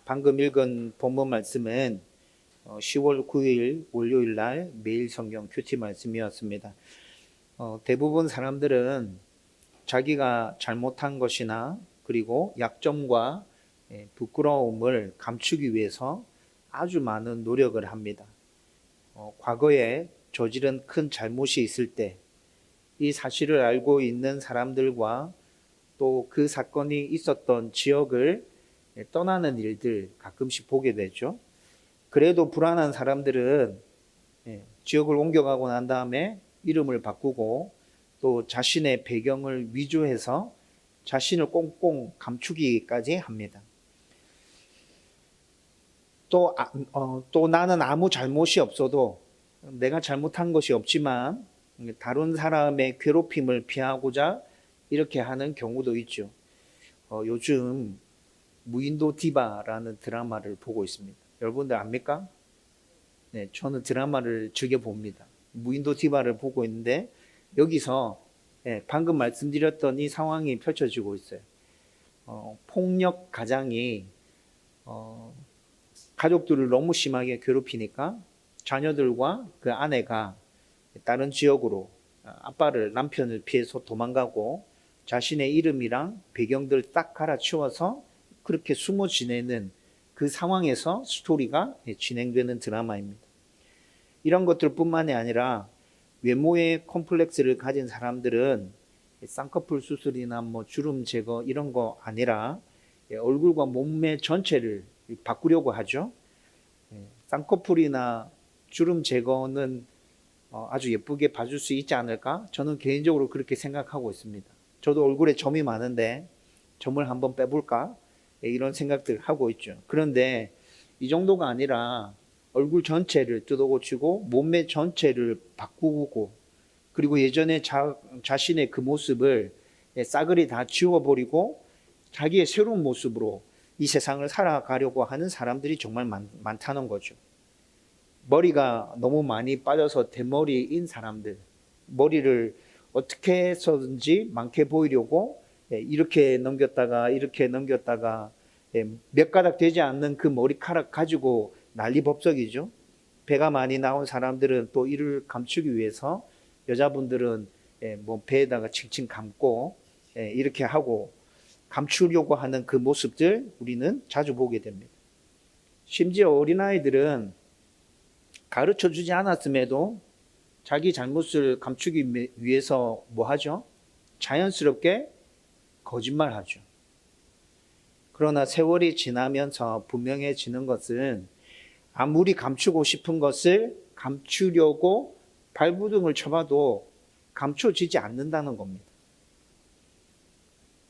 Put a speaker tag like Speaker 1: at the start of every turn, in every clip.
Speaker 1: 방금 읽은 본문 말씀은 10월 9일 월요일 날 매일 성경 큐티 말씀이었습니다. 대부분 사람들은 자기가 잘못한 것이나 그리고 약점과 부끄러움을 감추기 위해서 아주 많은 노력을 합니다. 과거에 저지른 큰 잘못이 있을 때 이 사실을 알고 있는 사람들과 또 그 사건이 있었던 지역을 떠나는 일들 가끔씩 보게 되죠. 그래도 불안한 사람들은 지역을 옮겨가고 난 다음에 이름을 바꾸고 또 자신의 배경을 위조해서 자신을 꽁꽁 감추기까지 합니다. 또 나는 아무 잘못이 없어도 내가 잘못한 것이 없지만 다른 사람의 괴롭힘을 피하고자 이렇게 하는 경우도 있죠. 요즘 무인도 디바라는 드라마를 보고 있습니다. 여러분들 압니까? 네, 저는 드라마를 즐겨 봅니다. 무인도 디바를 보고 있는데 여기서 방금 말씀드렸던 이 상황이 펼쳐지고 있어요. 폭력 가장이 가족들을 너무 심하게 괴롭히니까 자녀들과 그 아내가 다른 지역으로 남편을 피해서 도망가고 자신의 이름이랑 배경들 딱 갈아치워서 그렇게 숨어 지내는 그 상황에서 스토리가 진행되는 드라마입니다. 이런 것들뿐만이 아니라 외모의 컴플렉스를 가진 사람들은 쌍꺼풀 수술이나 주름 제거 이런 거 아니라 얼굴과 몸매 전체를 바꾸려고 하죠. 쌍꺼풀이나 주름 제거는 아주 예쁘게 봐줄 수 있지 않을까? 저는 개인적으로 그렇게 생각하고 있습니다. 저도 얼굴에 점이 많은데 점을 한번 빼볼까? 이런 생각들 하고 있죠. 그런데 이 정도가 아니라 얼굴 전체를 뜯어고치고 몸매 전체를 바꾸고 그리고 예전에 자신의 그 모습을 싸그리 다 지워버리고 자기의 새로운 모습으로 이 세상을 살아가려고 하는 사람들이 정말 많다는 거죠. 머리가 너무 많이 빠져서 대머리인 사람들, 머리를 어떻게 해서든지 많게 보이려고 이렇게 넘겼다가 몇 가닥 되지 않는 그 머리카락 가지고 난리법석이죠. 배가 많이 나온 사람들은 또 이를 감추기 위해서 여자분들은 배에다가 칭칭 감고 이렇게 하고 감추려고 하는 그 모습들 우리는 자주 보게 됩니다. 심지어 어린아이들은 가르쳐 주지 않았음에도 자기 잘못을 감추기 위해서 뭐 하죠? 자연스럽게 거짓말하죠. 그러나 세월이 지나면서 분명해지는 것은 아무리 감추고 싶은 것을 감추려고 발부둥을 쳐봐도 감춰지지 않는다는 겁니다.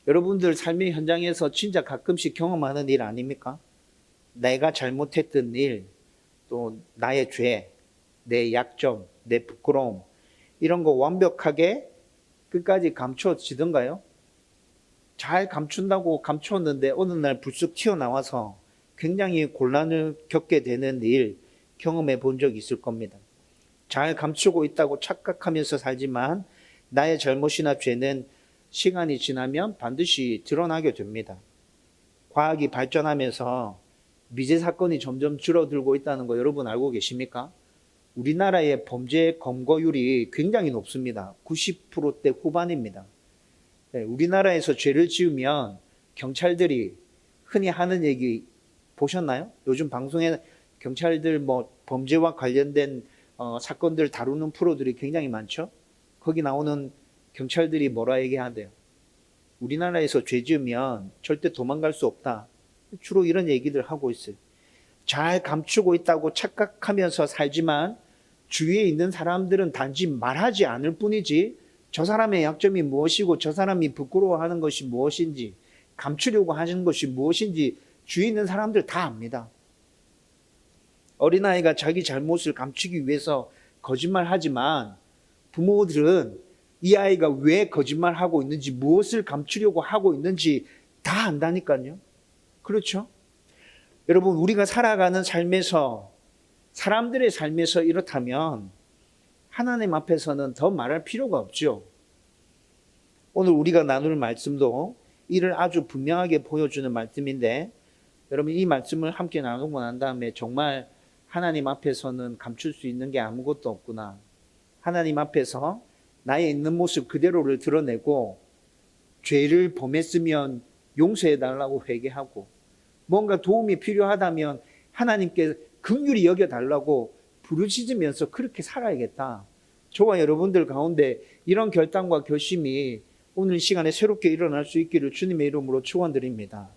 Speaker 1: 여러분들 삶의 현장에서 진짜 가끔씩 경험하는 일 아닙니까? 내가 잘못했던 일, 또 나의 죄, 내 약점, 내 부끄러움 이런 거 완벽하게 끝까지 감춰지던가요? 잘 감춘다고 감췄는데 어느 날 불쑥 튀어나와서 굉장히 곤란을 겪게 되는 일 경험해 본 적 있을 겁니다. 잘 감추고 있다고 착각하면서 살지만 나의 잘못이나 죄는 시간이 지나면 반드시 드러나게 됩니다. 과학이 발전하면서 미제 사건이 점점 줄어들고 있다는 거 여러분 알고 계십니까? 우리나라의 범죄 검거율이 굉장히 높습니다. 90%대 후반입니다. 우리나라에서 죄를 지으면 경찰들이 흔히 하는 얘기 보셨나요? 요즘 방송에 경찰들 범죄와 관련된 사건들 다루는 프로들이 굉장히 많죠. 거기 나오는 경찰들이 뭐라 얘기하대요? 우리나라에서 죄 지으면 절대 도망갈 수 없다. 주로 이런 얘기들 하고 있어요. 잘 감추고 있다고 착각하면서 살지만 주위에 있는 사람들은 단지 말하지 않을 뿐이지 저 사람의 약점이 무엇이고 저 사람이 부끄러워하는 것이 무엇인지 감추려고 하는 것이 무엇인지 주위에 있는 사람들 다 압니다. 어린아이가 자기 잘못을 감추기 위해서 거짓말하지만 부모들은 이 아이가 왜 거짓말하고 있는지 무엇을 감추려고 하고 있는지 다 안다니까요. 그렇죠? 여러분 우리가 살아가는 삶에서 사람들의 삶에서 이렇다면 하나님 앞에서는 더 말할 필요가 없죠. 오늘 우리가 나눌 말씀도 이를 아주 분명하게 보여주는 말씀인데 여러분 이 말씀을 함께 나누고 난 다음에 정말 하나님 앞에서는 감출 수 있는 게 아무것도 없구나. 하나님 앞에서 나의 있는 모습 그대로를 드러내고 죄를 범했으면 용서해 달라고 회개하고 뭔가 도움이 필요하다면 하나님께 긍휼히 여겨달라고 부르짖으면서 그렇게 살아야겠다. 저와 여러분들 가운데 이런 결단과 결심이 오늘 시간에 새롭게 일어날 수 있기를 주님의 이름으로 축원드립니다.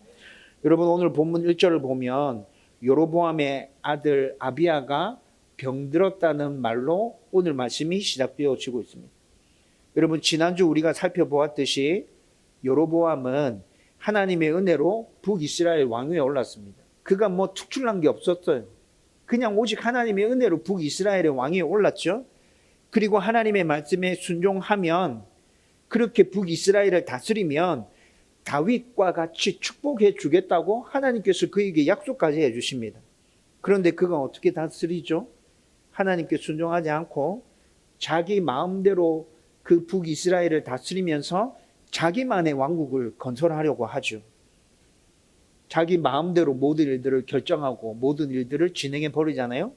Speaker 1: 여러분 오늘 본문 1절을 보면 여로보암의 아들 아비야가 병들었다는 말로 오늘 말씀이 시작되어지고 있습니다. 여러분 지난주 우리가 살펴보았듯이 여로보암은 하나님의 은혜로 북이스라엘 왕위에 올랐습니다. 그가 뭐 특출난 게 없었어요. 그냥 오직 하나님의 은혜로 북이스라엘의 왕위에 올랐죠. 그리고 하나님의 말씀에 순종하면 그렇게 북이스라엘을 다스리면 다윗과 같이 축복해 주겠다고 하나님께서 그에게 약속까지 해 주십니다. 그런데 그가 어떻게 다스리죠? 하나님께 순종하지 않고 자기 마음대로 그 북이스라엘을 다스리면서 자기만의 왕국을 건설하려고 하죠. 자기 마음대로 모든 일들을 결정하고 모든 일들을 진행해 버리잖아요.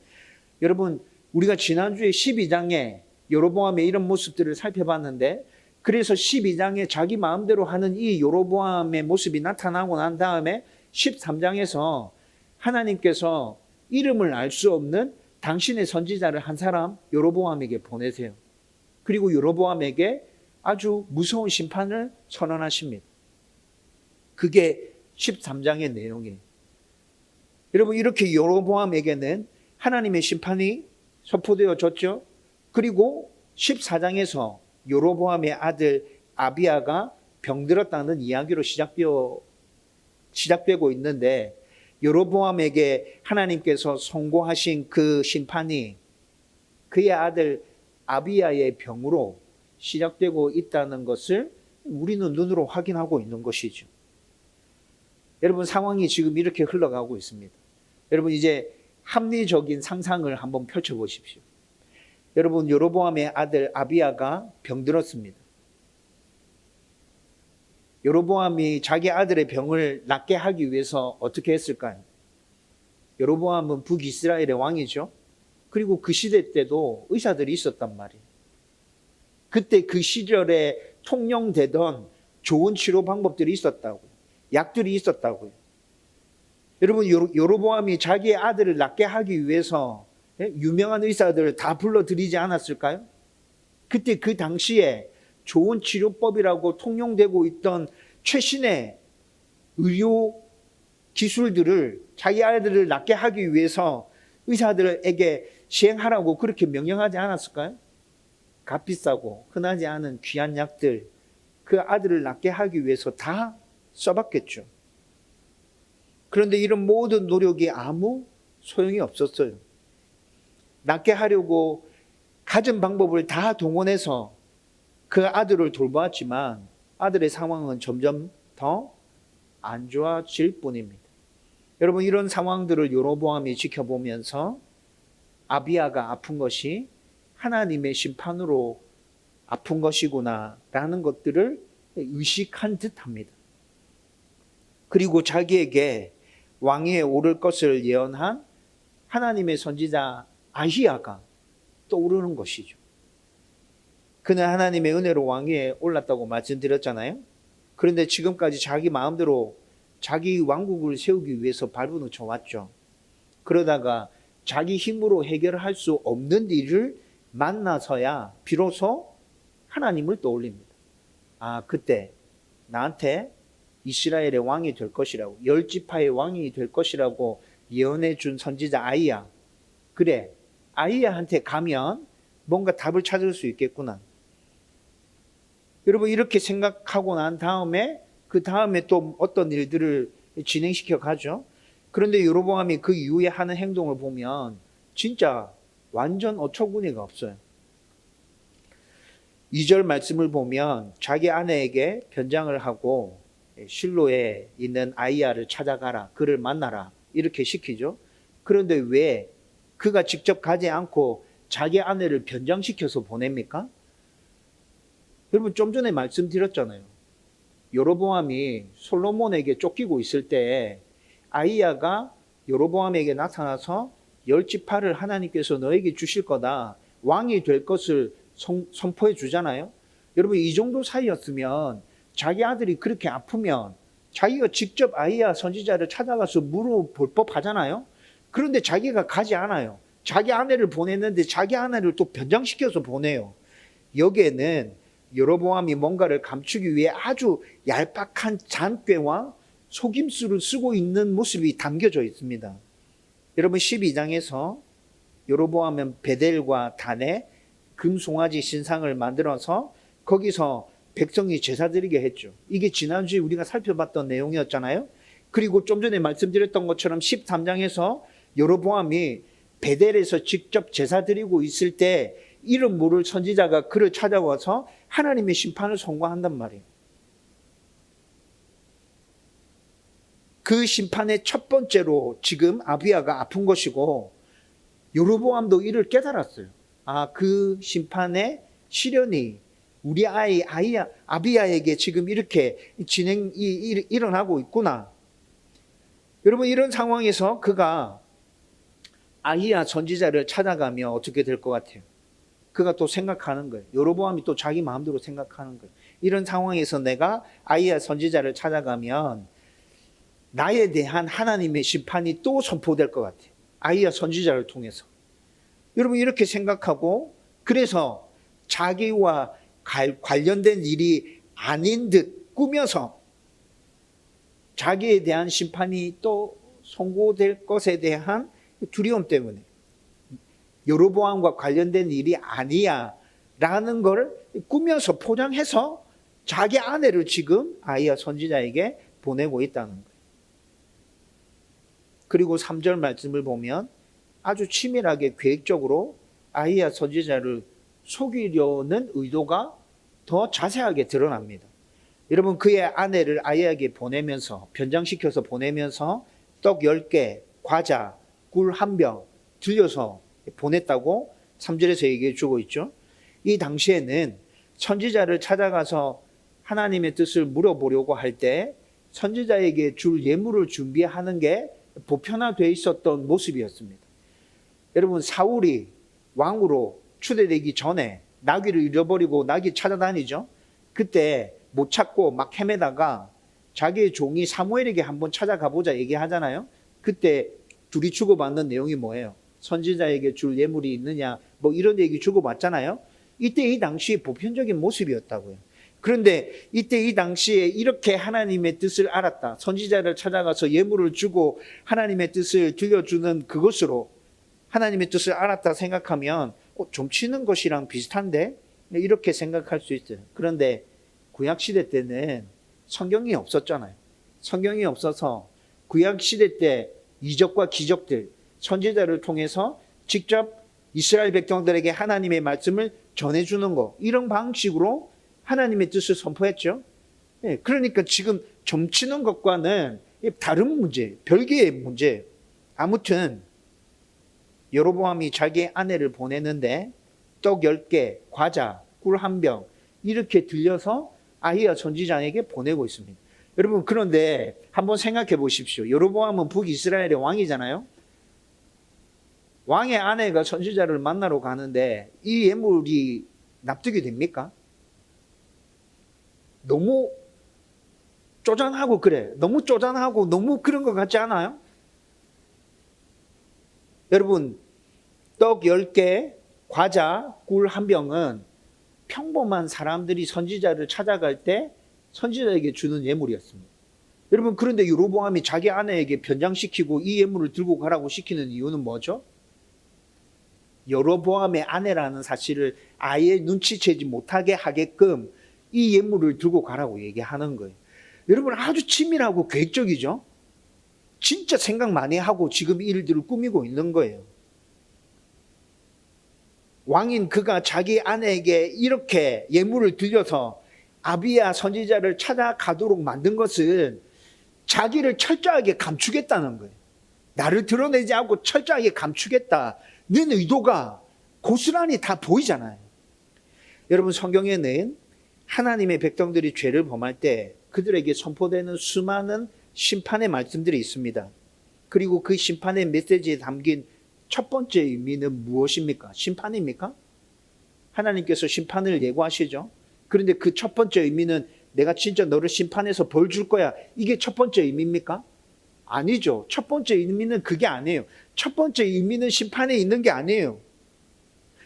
Speaker 1: 여러분 우리가 지난주에 12장에 여로보암의 이런 모습들을 살펴봤는데 그래서 12장에 자기 마음대로 하는 이 여로보암의 모습이 나타나고 난 다음에 13장에서 하나님께서 이름을 알 수 없는 당신의 선지자를 한 사람 여로보암에게 보내세요. 그리고 여로보암에게 아주 무서운 심판을 선언하십니다. 그게 13장의 내용이에요. 여러분 이렇게 여로보암에게는 하나님의 심판이 선포되어졌죠. 그리고 14장에서 여로보암의 아들 아비야가 병들었다는 이야기로 시작되고 있는데 여로보암에게 하나님께서 선고하신 그 심판이 그의 아들 아비야의 병으로 시작되고 있다는 것을 우리는 눈으로 확인하고 있는 것이죠. 여러분 상황이 지금 이렇게 흘러가고 있습니다. 여러분 이제 합리적인 상상을 한번 펼쳐보십시오. 여러분 여로보암의 아들 아비야가 병들었습니다. 여로보암이 자기 아들의 병을 낫게 하기 위해서 어떻게 했을까요? 여로보암은 북이스라엘의 왕이죠. 그리고 그 시대 때도 의사들이 있었단 말이에요. 그때 그 시절에 통용되던 좋은 치료 방법들이 있었다고요. 약들이 있었다고요. 여러분 여로보암이 자기의 아들을 낫게 하기 위해서 유명한 의사들을 다 불러들이지 않았을까요? 그때 그 당시에 좋은 치료법이라고 통용되고 있던 최신의 의료 기술들을 자기 아들을 낫게 하기 위해서 의사들에게 시행하라고 그렇게 명령하지 않았을까요? 값비싸고 흔하지 않은 귀한 약들 그 아들을 낫게 하기 위해서 다 써봤겠죠. 그런데 이런 모든 노력이 아무 소용이 없었어요. 낫게 하려고 가진 방법을 다 동원해서 그 아들을 돌보았지만 아들의 상황은 점점 더 안 좋아질 뿐입니다. 여러분 이런 상황들을 여로보암이 지켜보면서 아비야가 아픈 것이 하나님의 심판으로 아픈 것이구나 라는 것들을 의식한 듯합니다. 그리고 자기에게 왕위에 오를 것을 예언한 하나님의 선지자 아히야가 떠오르는 것이죠. 그는 하나님의 은혜로 왕위에 올랐다고 말씀드렸잖아요. 그런데 지금까지 자기 마음대로 자기 왕국을 세우기 위해서 발버둥쳐 왔죠. 그러다가 자기 힘으로 해결할 수 없는 일을 만나서야 비로소 하나님을 떠올립니다. 아, 그때 나한테 이스라엘의 왕이 될 것이라고, 10지파의 왕이 될 것이라고 예언해 준 선지자 아히야. 그래, 아히야한테 가면 뭔가 답을 찾을 수 있겠구나. 여러분 이렇게 생각하고 난 다음에 그 다음에 또 어떤 일들을 진행시켜 가죠. 그런데 여로보암이 그 이후에 하는 행동을 보면 진짜 완전 어처구니가 없어요. 2절 말씀을 보면 자기 아내에게 변장을 하고 실로에 있는 아히야를 찾아가라, 그를 만나라 이렇게 시키죠. 그런데 왜 그가 직접 가지 않고 자기 아내를 변장시켜서 보냅니까? 여러분 좀 전에 말씀드렸잖아요. 여로보암이 솔로몬에게 쫓기고 있을 때 아히야가 여로보암에게 나타나서 10지파를 하나님께서 너에게 주실 거다, 왕이 될 것을 선포해 주잖아요. 여러분, 이 정도 사이였으면 자기 아들이 그렇게 아프면 자기가 직접 아히야 선지자를 찾아가서 물어볼 법하잖아요. 그런데 자기가 가지 않아요. 자기 아내를 보냈는데 자기 아내를 또 변장시켜서 보내요. 여기에는 여로보암이 뭔가를 감추기 위해 아주 얄팍한 잔꾀와 속임수를 쓰고 있는 모습이 담겨져 있습니다. 여러분, 12장에서 여로보암은 베델과 단에 금송아지 신상을 만들어서 거기서 백성이 제사 드리게 했죠. 이게 지난주에 우리가 살펴봤던 내용이었잖아요. 그리고 좀 전에 말씀드렸던 것처럼 13장에서 여로보암이 베델에서 직접 제사 드리고 있을 때 이름 모를 선지자가 그를 찾아와서 하나님의 심판을 선고한단 말이에요. 그 심판의 첫 번째로 지금 아비야가 아픈 것이고, 여로보암도 이를 깨달았어요. 아, 그 심판의 시련이 우리 아이 아비야에게 지금 이렇게 일어나고 있구나. 여러분, 이런 상황에서 그가 아히야 선지자를 찾아가면 어떻게 될 것 같아요? 그가 또 생각하는 거예요. 여로보암이 또 자기 마음대로 생각하는 거예요. 이런 상황에서 내가 아히야 선지자를 찾아가면 나에 대한 하나님의 심판이 또 선포될 것 같아요. 아히야 선지자를 통해서. 여러분, 이렇게 생각하고, 그래서 자기와 관련된 일이 아닌 듯 꾸며서 자기에 대한 심판이 또 선고될 것에 대한 두려움 때문에 여로보암과 관련된 일이 아니야 라는 걸 꾸며서 포장해서 자기 아내를 지금 아히야 선지자에게 보내고 있다는 거예요. 그리고 3절 말씀을 보면 아주 치밀하게 계획적으로 아히야 선지자를 속이려는 의도가 더 자세하게 드러납니다. 여러분, 그의 아내를 아히야에게 보내면서, 변장시켜서 보내면서 떡 10개, 과자, 꿀 1병 들려서 보냈다고 3절에서 얘기해 주고 있죠. 이 당시에는 선지자를 찾아가서 하나님의 뜻을 물어보려고 할 때 선지자에게 줄 예물을 준비하는 게 보편화되어 있었던 모습이었습니다. 여러분, 사울이 왕으로 추대되기 전에 나귀를 잃어버리고 나귀 찾아다니죠. 그때 못 찾고 막 헤매다가 자기의 종이 사무엘에게 한번 찾아가 보자 얘기하잖아요. 그때 둘이 주고받는 내용이 뭐예요? 선지자에게 줄 예물이 있느냐, 뭐 이런 얘기 주고받잖아요. 이때 이 당시 보편적인 모습이었다고요. 그런데 이때 이 당시에 이렇게 하나님의 뜻을 알았다, 선지자를 찾아가서 예물을 주고 하나님의 뜻을 들려주는 그것으로 하나님의 뜻을 알았다 생각하면 점치는 것이랑 비슷한데, 이렇게 생각할 수 있어요. 그런데 구약시대 때는 성경이 없었잖아요. 성경이 없어서 구약시대 때 이적과 기적들, 선지자를 통해서 직접 이스라엘 백성들에게 하나님의 말씀을 전해주는 거, 이런 방식으로 하나님의 뜻을 선포했죠. 그러니까 지금 점치는 것과는 다른 문제, 별개의 문제예요. 아무튼 여로보암이 자기 아내를 보내는데 떡 10개, 과자, 꿀 1병 이렇게 들려서 아히야 선지자에게 보내고 있습니다. 여러분, 그런데 한번 생각해 보십시오. 여로보암은 북이스라엘의 왕이잖아요. 왕의 아내가 선지자를 만나러 가는데 이 예물이 납득이 됩니까? 너무 쪼잔하고 그래. 너무 쪼잔하고 너무 그런 것 같지 않아요? 여러분, 떡 10개, 과자, 꿀 1병은 평범한 사람들이 선지자를 찾아갈 때 선지자에게 주는 예물이었습니다. 여러분, 그런데 여로보암이 자기 아내에게 변장시키고 이 예물을 들고 가라고 시키는 이유는 뭐죠? 여로보암의 아내라는 사실을 아예 눈치채지 못하게 하게끔 이 예물을 들고 가라고 얘기하는 거예요. 여러분, 아주 치밀하고 계획적이죠? 진짜 생각 많이 하고 지금 이 일들을 꾸미고 있는 거예요. 왕인 그가 자기 아내에게 이렇게 예물을 들려서 아비야 선지자를 찾아가도록 만든 것은 자기를 철저하게 감추겠다는 거예요. 나를 드러내지 않고 철저하게 감추겠다는 의도가 고스란히 다 보이잖아요. 여러분, 성경에는 하나님의 백성들이 죄를 범할 때 그들에게 선포되는 수많은 심판의 말씀들이 있습니다. 그리고 그 심판의 메시지에 담긴 첫 번째 의미는 무엇입니까? 심판입니까? 하나님께서 심판을 예고하시죠. 그런데 그 첫 번째 의미는 내가 진짜 너를 심판해서 벌 줄 거야. 이게 첫 번째 의미입니까? 아니죠. 첫 번째 의미는 그게 아니에요. 첫 번째 의미는 심판에 있는 게 아니에요.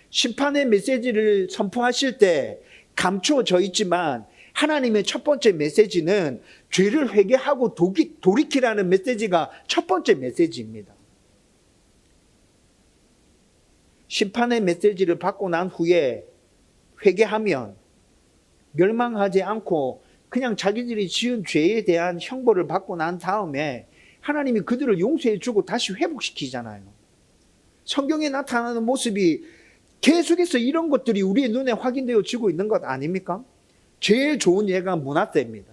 Speaker 1: 심판의 메시지를 선포하실 때 감추어져 있지만 하나님의 첫 번째 메시지는 죄를 회개하고 돌이키라는 메시지가 첫 번째 메시지입니다. 심판의 메시지를 받고 난 후에 회개하면 멸망하지 않고 그냥 자기들이 지은 죄에 대한 형벌을 받고 난 다음에 하나님이 그들을 용서해 주고 다시 회복시키잖아요. 성경에 나타나는 모습이 계속해서 이런 것들이 우리의 눈에 확인되어지고 있는 것 아닙니까? 제일 좋은 예가 므낫세입니다.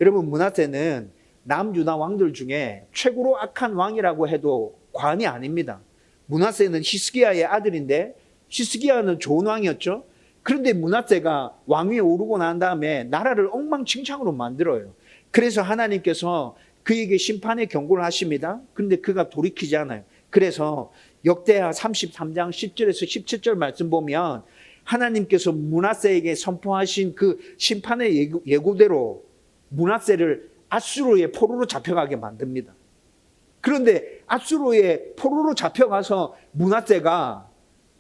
Speaker 1: 여러분, 므낫세는 남유다 왕들 중에 최고로 악한 왕이라고 해도 과언이 아닙니다. 므낫세는 히스기야의 아들인데 히스기야는 좋은 왕이었죠. 그런데 므낫세가 왕위에 오르고 난 다음에 나라를 엉망진창으로 만들어요. 그래서 하나님께서 그에게 심판의 경고를 하십니다. 그런데 그가 돌이키지 않아요. 그래서 역대하 33장 10절에서 17절 말씀 보면 하나님께서 므낫세에게 선포하신 그 심판의 예고대로 므낫세를 앗수르의 포로로 잡혀가게 만듭니다. 그런데 앗수르의 포로로 잡혀가서 므낫세가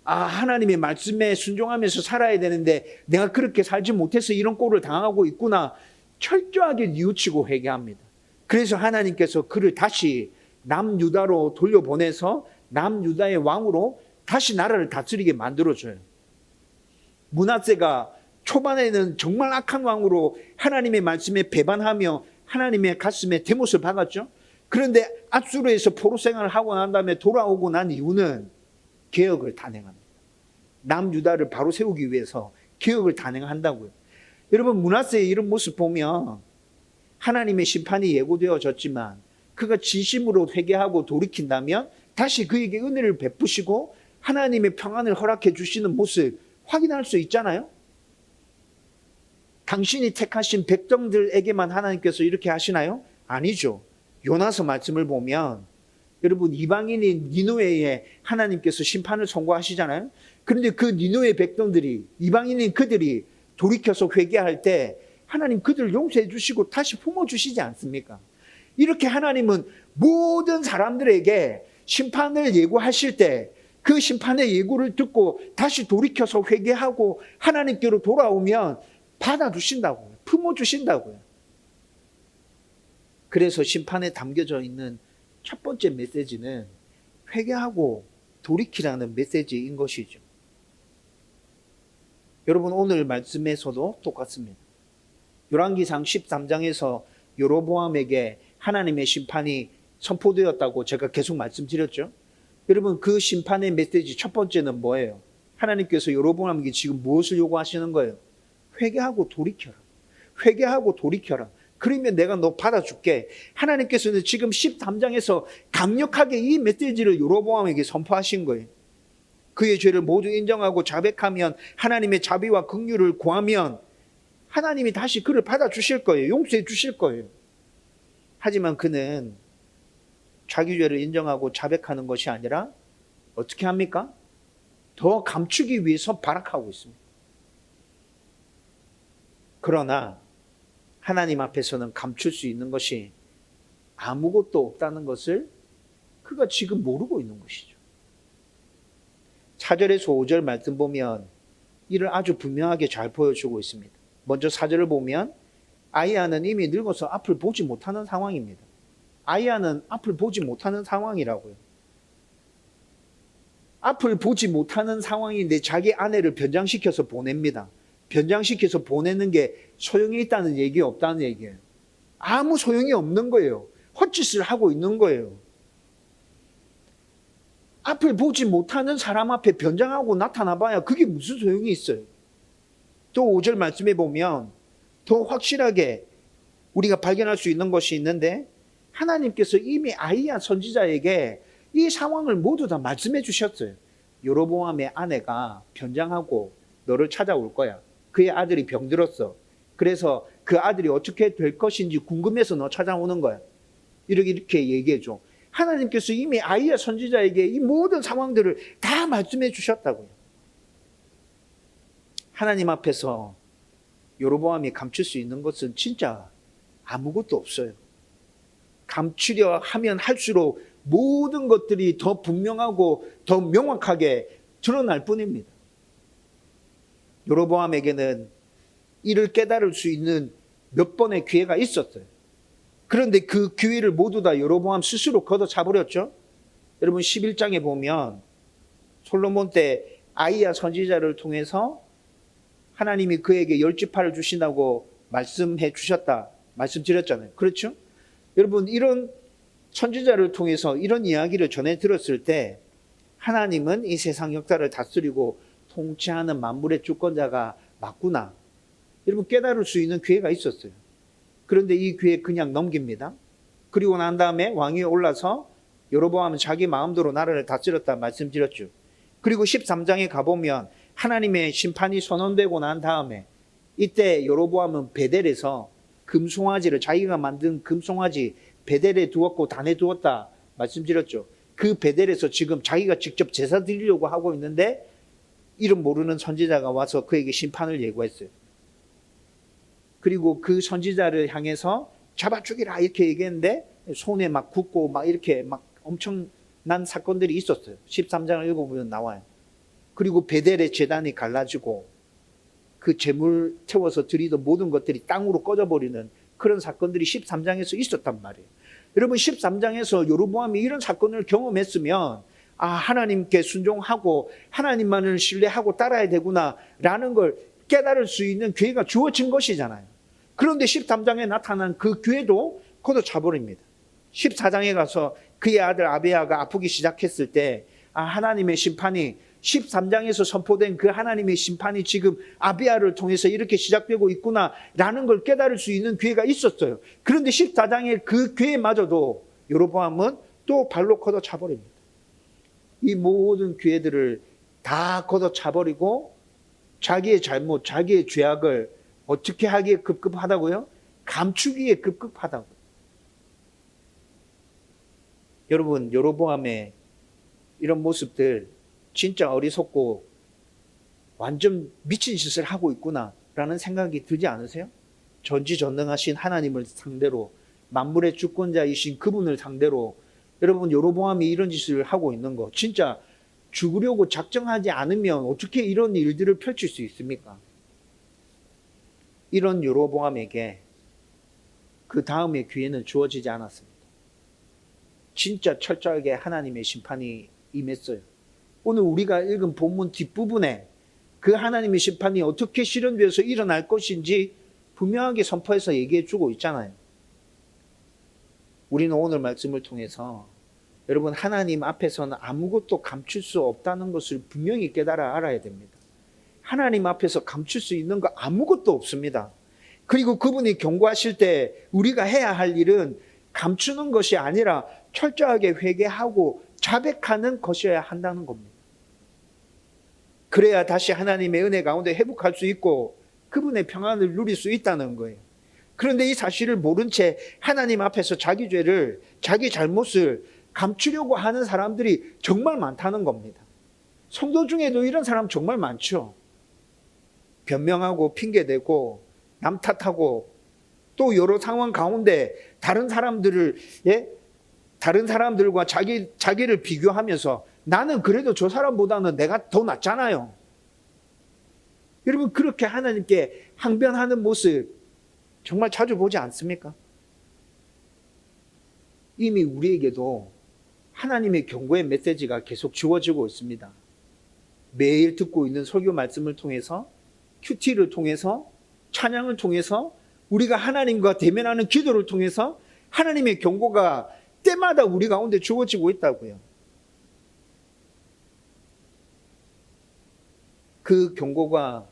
Speaker 1: 하나님의 말씀에 순종하면서 살아야 되는데 내가 그렇게 살지 못해서 이런 꼴을 당하고 있구나 철저하게 뉘우치고 회개합니다. 그래서 하나님께서 그를 다시 남유다로 돌려보내서 남유다의 왕으로 다시 나라를 다스리게 만들어줘요. 므낫세가 초반에는 정말 악한 왕으로 하나님의 말씀에 배반하며 하나님의 가슴에 대못을 박았죠. 그런데 앗수르에서 포로 생활을 하고 난 다음에 돌아오고 난 이후는 개혁을 단행합니다. 남유다를 바로 세우기 위해서 개혁을 단행한다고요. 여러분, 므낫세의 이런 모습 보면 하나님의 심판이 예고되어졌지만 그가 진심으로 회개하고 돌이킨다면 다시 그에게 은혜를 베푸시고 하나님의 평안을 허락해 주시는 모습 확인할 수 있잖아요. 당신이 택하신 백성들에게만 하나님께서 이렇게 하시나요? 아니죠. 요나서 말씀을 보면 여러분, 이방인인 니느웨에 하나님께서 심판을 선고하시잖아요. 그런데 그 니느웨 백성들이, 이방인인 그들이 돌이켜서 회개할 때 하나님 그들을 용서해 주시고 다시 품어주시지 않습니까? 이렇게 하나님은 모든 사람들에게 심판을 예고하실 때 그 심판의 예고를 듣고 다시 돌이켜서 회개하고 하나님께로 돌아오면 받아주신다고요. 품어주신다고요. 그래서 심판에 담겨져 있는 첫 번째 메시지는 회개하고 돌이키라는 메시지인 것이죠. 여러분, 오늘 말씀에서도 똑같습니다. 열왕기상 13장에서 여로보암에게 하나님의 심판이 선포되었다고 제가 계속 말씀드렸죠. 여러분, 그 심판의 메시지 첫 번째는 뭐예요? 하나님께서 여로보암에게 지금 무엇을 요구하시는 거예요? 회개하고 돌이켜라. 회개하고 돌이켜라. 그러면 내가 너 받아줄게. 하나님께서는 지금 13장에서 강력하게 이 메시지를 여로보암에게 선포하신 거예요. 그의 죄를 모두 인정하고 자백하면 하나님의 자비와 긍휼을 구하면 하나님이 다시 그를 받아주실 거예요. 용서해 주실 거예요. 하지만 그는 자기 죄를 인정하고 자백하는 것이 아니라 어떻게 합니까? 더 감추기 위해서 발악하고 있습니다. 그러나 하나님 앞에서는 감출 수 있는 것이 아무것도 없다는 것을 그가 지금 모르고 있는 것이죠. 4절에서 5절 말씀 보면 이를 아주 분명하게 잘 보여주고 있습니다. 먼저 4절을 보면 아이야는 이미 늙어서 앞을 보지 못하는 상황입니다. 아이야는 앞을 보지 못하는 상황이라고요. 앞을 보지 못하는 상황인데 자기 아내를 변장시켜서 보냅니다. 변장시켜서 보내는 게 소용이 있다는 얘기 없다는 얘기예요. 아무 소용이 없는 거예요. 헛짓을 하고 있는 거예요. 앞을 보지 못하는 사람 앞에 변장하고 나타나 봐야 그게 무슨 소용이 있어요. 또 5절 말씀에 보면 더 확실하게 우리가 발견할 수 있는 것이 있는데 하나님께서 이미 아이야 선지자에게 이 상황을 모두 다 말씀해 주셨어요. 여로보암의 아내가 변장하고 너를 찾아올 거야. 그의 아들이 병들었어. 그래서 그 아들이 어떻게 될 것인지 궁금해서 너 찾아오는 거야. 이렇게 얘기해 줘. 하나님께서 이미 아이야 선지자에게 이 모든 상황들을 다 말씀해 주셨다고요. 하나님 앞에서 여로보암이 감출 수 있는 것은 진짜 아무것도 없어요. 감추려 하면 할수록 모든 것들이 더 분명하고 더 명확하게 드러날 뿐입니다. 여로보암에게는 이를 깨달을 수 있는 몇 번의 기회가 있었어요. 그런데 그 기회를 모두 다 여로보암 스스로 걷어차버렸죠. 여러분 11장에 보면 솔로몬 때 아이야 선지자를 통해서 하나님이 그에게 10지파를 주신다고 말씀해 주셨다 말씀드렸잖아요. 그렇죠? 여러분 이런 선지자를 통해서 이런 이야기를 전해 들었을 때 하나님은 이 세상 역사를 다스리고 통치하는 만물의 주권자가 맞구나. 여러분 깨달을 수 있는 기회가 있었어요. 그런데 이 기회 그냥 넘깁니다. 그리고 난 다음에 왕위에 올라서 여로보암은 자기 마음대로 나라를 다스렸다 말씀드렸죠. 그리고 13장에 가보면 하나님의 심판이 선언되고 난 다음에 이때 여로보암은 베델에서 금송아지를 자기가 만든 금송아지 베델에 두었고 단에 두었다 말씀드렸죠. 그 베델에서 지금 자기가 직접 제사 드리려고 하고 있는데 이름 모르는 선지자가 와서 그에게 심판을 예고했어요. 그리고 그 선지자를 향해서 잡아 죽이라 이렇게 얘기했는데 손에 막 굽고 막 이렇게 막 엄청난 사건들이 있었어요. 13장을 읽어보면 나와요. 그리고 베델의 제단이 갈라지고 그 제물 태워서 드리던 모든 것들이 땅으로 꺼져버리는 그런 사건들이 13장에서 있었단 말이에요. 여러분 13장에서 여로보암이 이런 사건을 경험했으면 아 하나님께 순종하고 하나님만을 신뢰하고 따라야 되구나 라는 걸 깨달을 수 있는 기회가 주어진 것이잖아요. 그런데 13장에 나타난 그 기회도 걷어차버립니다. 14장에 가서 그의 아들 아비야가 아프기 시작했을 때 아 하나님의 심판이 13장에서 선포된 그 하나님의 심판이 지금 아비야를 통해서 이렇게 시작되고 있구나라는 걸 깨달을 수 있는 기회가 있었어요. 그런데 14장의 그 기회마저도 여로보암은 또 발로 걷어차버립니다. 이 모든 기회들을 다 걷어차버리고 자기의 잘못, 자기의 죄악을 어떻게 하기에 급급하다고요? 감추기에 급급하다고요. 여러분 여로보암의 이런 모습들 진짜 어리석고 완전 미친 짓을 하고 있구나라는 생각이 들지 않으세요? 전지전능하신 하나님을 상대로 만물의 주권자이신 그분을 상대로 여러분 여로보암이 이런 짓을 하고 있는 거 진짜 죽으려고 작정하지 않으면 어떻게 이런 일들을 펼칠 수 있습니까? 이런 여로보암에게 그 다음의 기회는 주어지지 않았습니다. 진짜 철저하게 하나님의 심판이 임했어요. 오늘 우리가 읽은 본문 뒷부분에 그 하나님의 심판이 어떻게 실현되어서 일어날 것인지 분명하게 선포해서 얘기해 주고 있잖아요. 우리는 오늘 말씀을 통해서 여러분 하나님 앞에서는 아무것도 감출 수 없다는 것을 분명히 깨달아 알아야 됩니다. 하나님 앞에서 감출 수 있는 거 아무것도 없습니다. 그리고 그분이 경고하실 때 우리가 해야 할 일은 감추는 것이 아니라 철저하게 회개하고 자백하는 것이어야 한다는 겁니다. 그래야 다시 하나님의 은혜 가운데 회복할 수 있고 그분의 평안을 누릴 수 있다는 거예요. 그런데 이 사실을 모른 채 하나님 앞에서 자기 죄를, 자기 잘못을 감추려고 하는 사람들이 정말 많다는 겁니다. 성도 중에도 이런 사람 정말 많죠. 변명하고 핑계대고 남 탓하고 또 여러 상황 가운데 다른 사람들과 자기를 비교하면서 나는 그래도 저 사람보다는 내가 더 낫잖아요. 여러분 그렇게 하나님께 항변하는 모습 정말 자주 보지 않습니까? 이미 우리에게도 하나님의 경고의 메시지가 계속 주어지고 있습니다. 매일 듣고 있는 설교 말씀을 통해서 큐티를 통해서 찬양을 통해서 우리가 하나님과 대면하는 기도를 통해서 하나님의 경고가 때마다 우리 가운데 주어지고 있다고요. 그 경고가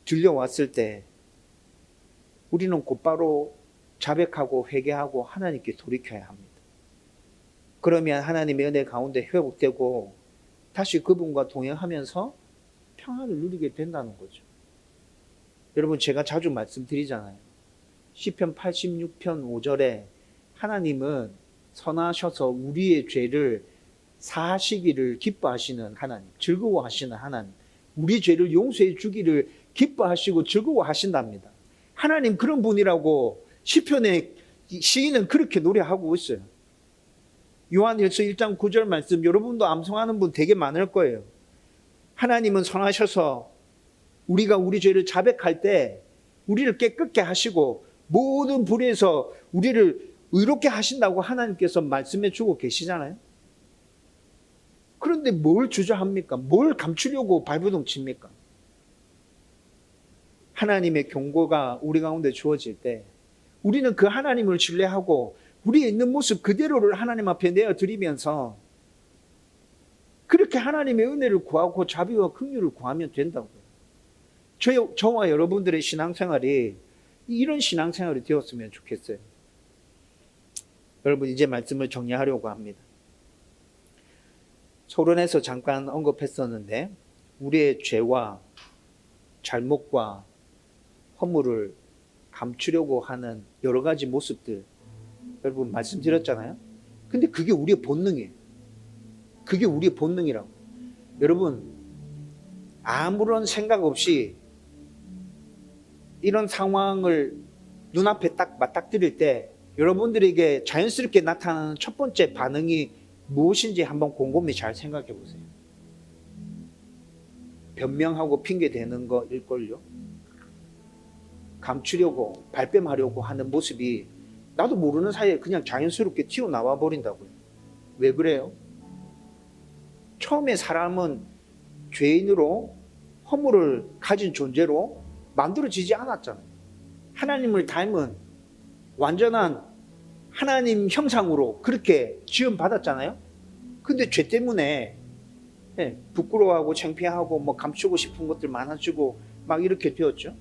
Speaker 1: 들려왔을 때 우리는 곧바로 자백하고 회개하고 하나님께 돌이켜야 합니다. 그러면 하나님의 은혜 가운데 회복되고 다시 그분과 동행하면서 평안을 누리게 된다는 거죠. 여러분 제가 자주 말씀드리잖아요. 시편 86편 5절에 하나님은 선하셔서 우리의 죄를 사하시기를 기뻐하시는 하나님, 즐거워하시는 하나님, 우리 죄를 용서해 주기를 기뻐하시고 즐거워하신답니다. 하나님 그런 분이라고 시편의 시인은 그렇게 노래하고 있어요. 요한일서 1장 9절 말씀 여러분도 암송하는 분 되게 많을 거예요. 하나님은 선하셔서 우리가 우리 죄를 자백할 때 우리를 깨끗게 하시고 모든 불의에서 우리를 의롭게 하신다고 하나님께서 말씀해 주고 계시잖아요. 그런데 뭘 주저합니까? 뭘 감추려고 발버둥 칩니까? 하나님의 경고가 우리 가운데 주어질 때 우리는 그 하나님을 신뢰하고 우리의 있는 모습 그대로를 하나님 앞에 내어드리면서 그렇게 하나님의 은혜를 구하고 자비와 긍휼을 구하면 된다고요. 저와 여러분들의 신앙생활이 이런 신앙생활이 되었으면 좋겠어요. 여러분 이제 말씀을 정리하려고 합니다. 서론에서 잠깐 언급했었는데 우리의 죄와 잘못과 허물을 감추려고 하는 여러 가지 모습들 여러분 말씀드렸잖아요. 근데 그게 우리의 본능이에요. 그게 우리의 본능이라고. 여러분 아무런 생각 없이 이런 상황을 눈앞에 딱 맞닥뜨릴 때 여러분들에게 자연스럽게 나타나는 첫 번째 반응이 무엇인지 한번 곰곰이 잘 생각해 보세요. 변명하고 핑계대는 거일걸요. 감추려고 발뺌하려고 하는 모습이 나도 모르는 사이에 그냥 자연스럽게 튀어나와 버린다고요. 왜 그래요? 처음에 사람은 죄인으로 허물을 가진 존재로 만들어지지 않았잖아요. 하나님을 닮은 완전한 하나님 형상으로 그렇게 지음받았잖아요. 근데 죄 때문에 부끄러워하고 창피하고 뭐 감추고 싶은 것들 많아지고 막 이렇게 되었죠.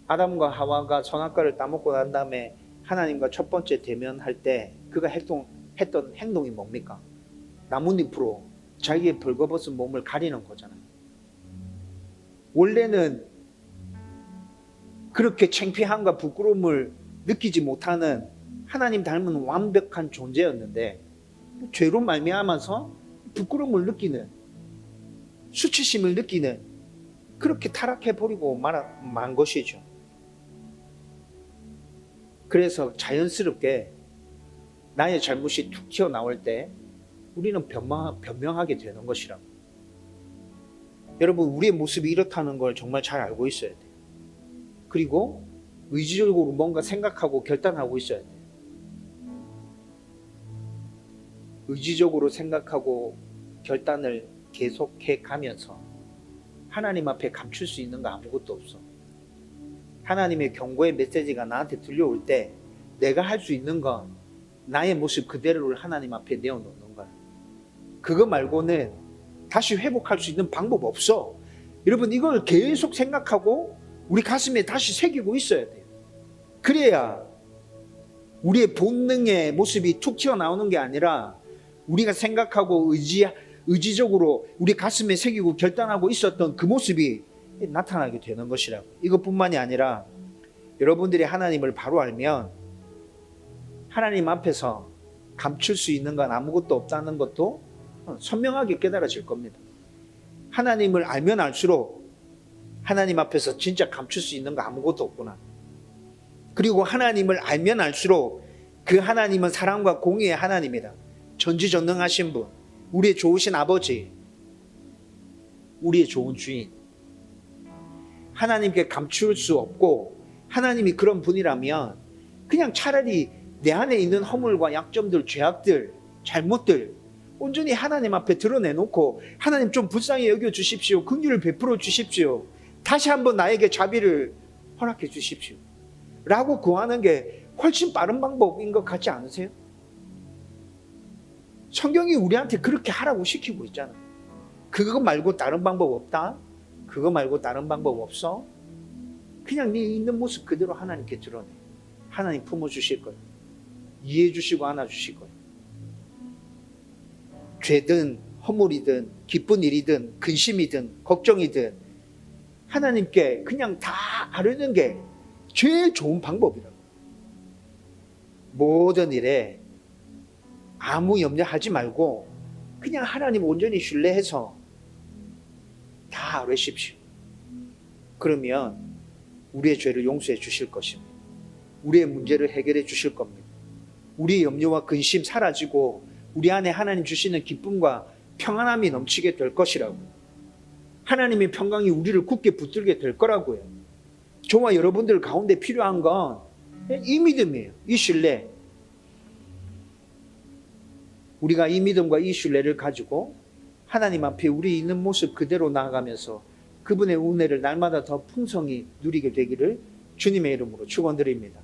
Speaker 1: 아담과 하와가 선악과를 따먹고 난 다음에 하나님과 첫 번째 대면할 때 그가 했던 행동이 뭡니까? 나뭇잎으로 자기의 벌거벗은 몸을 가리는 거잖아요. 원래는 그렇게 창피함과 부끄러움을 느끼지 못하는 하나님 닮은 완벽한 존재였는데 죄로 말미암아서 부끄러움을 느끼는 수치심을 느끼는 그렇게 타락해버리고 만 것이죠. 그래서 자연스럽게 나의 잘못이 툭 튀어나올 때 우리는 변명하게 되는 것이라고. 여러분 우리의 모습이 이렇다는 걸 정말 잘 알고 있어야 돼요. 그리고 의지적으로 뭔가 생각하고 결단하고 있어야 돼요. 의지적으로 생각하고 결단을 계속해 가면서 하나님 앞에 감출 수 있는 거 아무것도 없어. 하나님의 경고의 메시지가 나한테 들려올 때 내가 할 수 있는 건 나의 모습 그대로를 하나님 앞에 내어놓는 거야. 그거 말고는 다시 회복할 수 있는 방법 없어. 여러분 이걸 계속 생각하고 우리 가슴에 다시 새기고 있어야 돼요. 그래야 우리의 본능의 모습이 툭 튀어나오는 게 아니라 우리가 생각하고 의지적으로 우리 가슴에 새기고 결단하고 있었던 그 모습이 나타나게 되는 것이라고. 이것뿐만이 아니라 여러분들이 하나님을 바로 알면 하나님 앞에서 감출 수 있는 건 아무것도 없다는 것도 선명하게 깨달아질 겁니다. 하나님을 알면 알수록 하나님 앞에서 진짜 감출 수 있는 거 아무것도 없구나. 그리고 하나님을 알면 알수록 그 하나님은 사랑과 공의의 하나님이다. 전지전능하신 분, 우리의 좋으신 아버지, 우리의 좋은 주인. 하나님께 감출 수 없고 하나님이 그런 분이라면 그냥 차라리 내 안에 있는 허물과 약점들, 죄악들, 잘못들 온전히 하나님 앞에 드러내놓고 하나님 좀 불쌍히 여겨주십시오. 긍휼을 베풀어 주십시오. 다시 한번 나에게 자비를 허락해 주십시오. 라고 구하는 게 훨씬 빠른 방법인 것 같지 않으세요? 성경이 우리한테 그렇게 하라고 시키고 있잖아요. 그거 말고 다른 방법 없다? 그거 말고 다른 방법 없어? 그냥 네 있는 모습 그대로 하나님께 드러내. 하나님 품어주실 거예요. 이해해 주시고 안아주실 거예요. 죄든 허물이든 기쁜 일이든 근심이든 걱정이든 하나님께 그냥 다 아뢰는 게 제일 좋은 방법이라고. 모든 일에 아무 염려하지 말고 그냥 하나님 온전히 신뢰해서 다 아뢰십시오. 그러면 우리의 죄를 용서해 주실 것입니다. 우리의 문제를 해결해 주실 겁니다. 우리의 염려와 근심 사라지고 우리 안에 하나님 주시는 기쁨과 평안함이 넘치게 될 것이라고. 하나님의 평강이 우리를 굳게 붙들게 될 거라고요. 저와 여러분들 가운데 필요한 건 이 믿음이에요. 이 신뢰. 우리가 이 믿음과 이 신뢰를 가지고 하나님 앞에 우리 있는 모습 그대로 나아가면서 그분의 은혜를 날마다 더 풍성히 누리게 되기를 주님의 이름으로 축원드립니다.